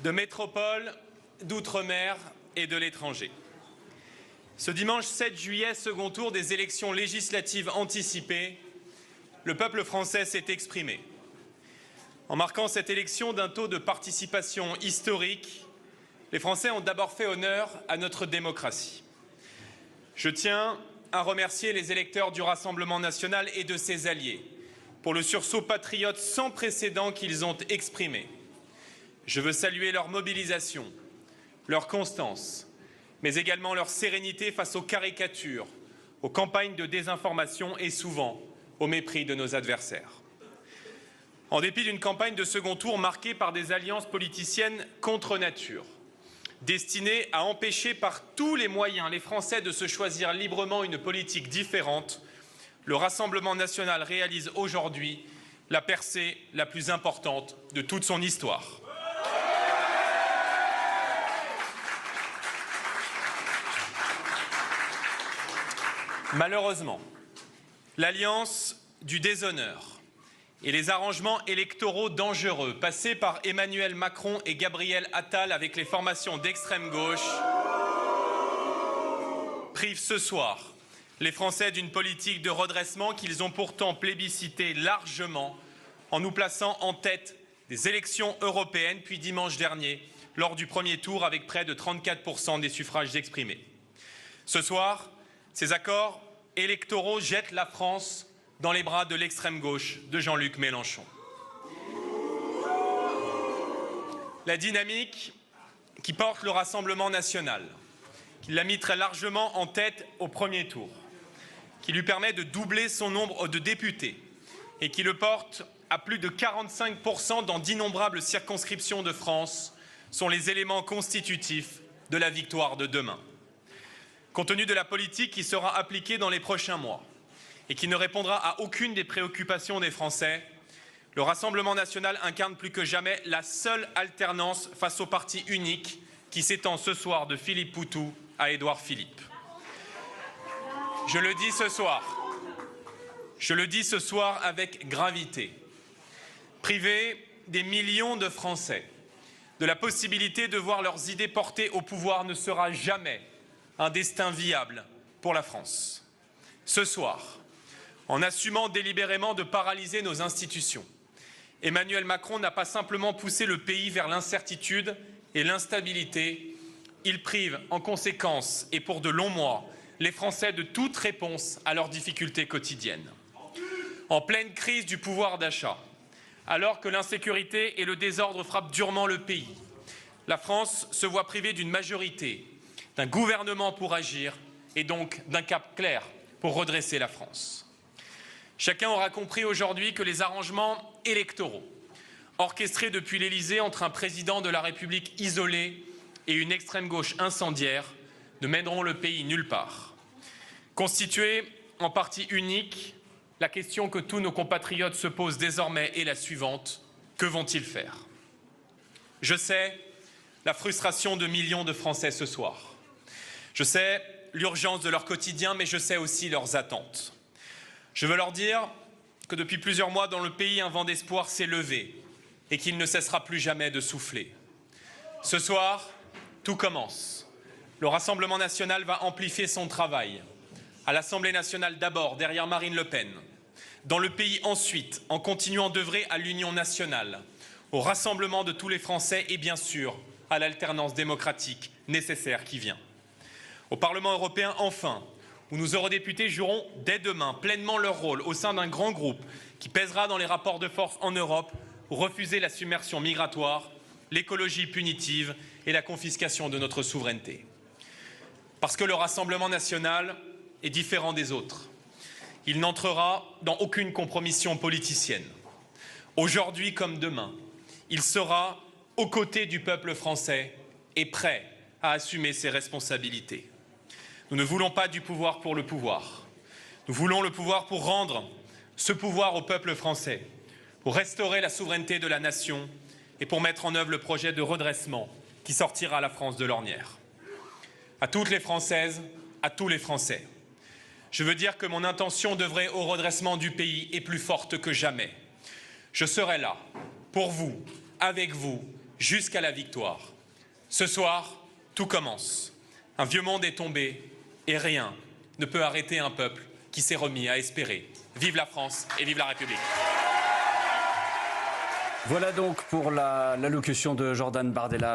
de métropole, d'outre-mer et de l'étranger. Ce dimanche 7 juillet, second tour des élections législatives anticipées, le peuple français s'est exprimé. En marquant cette élection d'un taux de participation historique, les Français ont d'abord fait honneur à notre démocratie. Je tiens à remercier les électeurs du Rassemblement national et de ses alliés pour le sursaut patriote sans précédent qu'ils ont exprimé. Je veux saluer leur mobilisation, leur constance, mais également leur sérénité face aux caricatures, aux campagnes de désinformation et souvent au mépris de nos adversaires. En dépit d'une campagne de second tour marquée par des alliances politiciennes contre nature, destinées à empêcher par tous les moyens les Français de se choisir librement une politique différente, le Rassemblement national réalise aujourd'hui la percée la plus importante de toute son histoire. Malheureusement, l'alliance du déshonneur et les arrangements électoraux dangereux passés par Emmanuel Macron et Gabriel Attal avec les formations d'extrême gauche privent ce soir les Français d'une politique de redressement qu'ils ont pourtant plébiscité largement en nous plaçant en tête des élections européennes, puis dimanche dernier, lors du premier tour avec près de 34% des suffrages exprimés. Ce soir, ces accords électoraux jettent la France dans les bras de l'extrême gauche de Jean-Luc Mélenchon. La dynamique qui porte le Rassemblement national, qui l'a mis très largement en tête au premier tour, qui lui permet de doubler son nombre de députés et qui le porte à plus de 45% dans d'innombrables circonscriptions de France, sont les éléments constitutifs de la victoire de demain. Compte tenu de la politique qui sera appliquée dans les prochains mois et qui ne répondra à aucune des préoccupations des Français, le Rassemblement national incarne plus que jamais la seule alternance face au parti unique qui s'étend ce soir de Philippe Poutou à Édouard Philippe. Je le dis ce soir avec gravité. Priver des millions de Français de la possibilité de voir leurs idées portées au pouvoir ne sera jamais un destin viable pour la France. Ce soir, en assumant délibérément de paralyser nos institutions, Emmanuel Macron n'a pas simplement poussé le pays vers l'incertitude et l'instabilité, il prive en conséquence et pour de longs mois les Français de toute réponse à leurs difficultés quotidiennes. En pleine crise du pouvoir d'achat, alors que l'insécurité et le désordre frappent durement le pays, la France se voit privée d'une majorité, d'un gouvernement pour agir et donc d'un cap clair pour redresser la France. Chacun aura compris aujourd'hui que les arrangements électoraux, orchestrés depuis l'Élysée entre un président de la République isolé et une extrême gauche incendiaire, ne mèneront le pays nulle part. Constitué en parti unique, la question que tous nos compatriotes se posent désormais est la suivante: que vont-ils faire? Je sais la frustration de millions de Français ce soir. Je sais l'urgence de leur quotidien, mais je sais aussi leurs attentes. Je veux leur dire que depuis plusieurs mois dans le pays, un vent d'espoir s'est levé et qu'il ne cessera plus jamais de souffler. Ce soir, tout commence. Le Rassemblement national va amplifier son travail. À l'Assemblée nationale d'abord, derrière Marine Le Pen. Dans le pays ensuite, en continuant d'œuvrer à l'union nationale, au rassemblement de tous les Français et bien sûr à l'alternance démocratique nécessaire qui vient. Au Parlement européen enfin, où nos eurodéputés joueront dès demain pleinement leur rôle au sein d'un grand groupe qui pèsera dans les rapports de force en Europe pour refuser la submersion migratoire, l'écologie punitive et la confiscation de notre souveraineté. Parce que le Rassemblement national est différent des autres. Il n'entrera dans aucune compromission politicienne. Aujourd'hui comme demain, il sera aux côtés du peuple français et prêt à assumer ses responsabilités. Nous ne voulons pas du pouvoir pour le pouvoir. Nous voulons le pouvoir pour rendre ce pouvoir au peuple français, pour restaurer la souveraineté de la nation et pour mettre en œuvre le projet de redressement qui sortira la France de l'ornière. À toutes les Françaises, à tous les Français, je veux dire que mon intention d'œuvrer au redressement du pays est plus forte que jamais. Je serai là, pour vous, avec vous, jusqu'à la victoire. Ce soir, tout commence. Un vieux monde est tombé et rien ne peut arrêter un peuple qui s'est remis à espérer. Vive la France et vive la République. Voilà donc pour l'allocution de Jordan Bardella.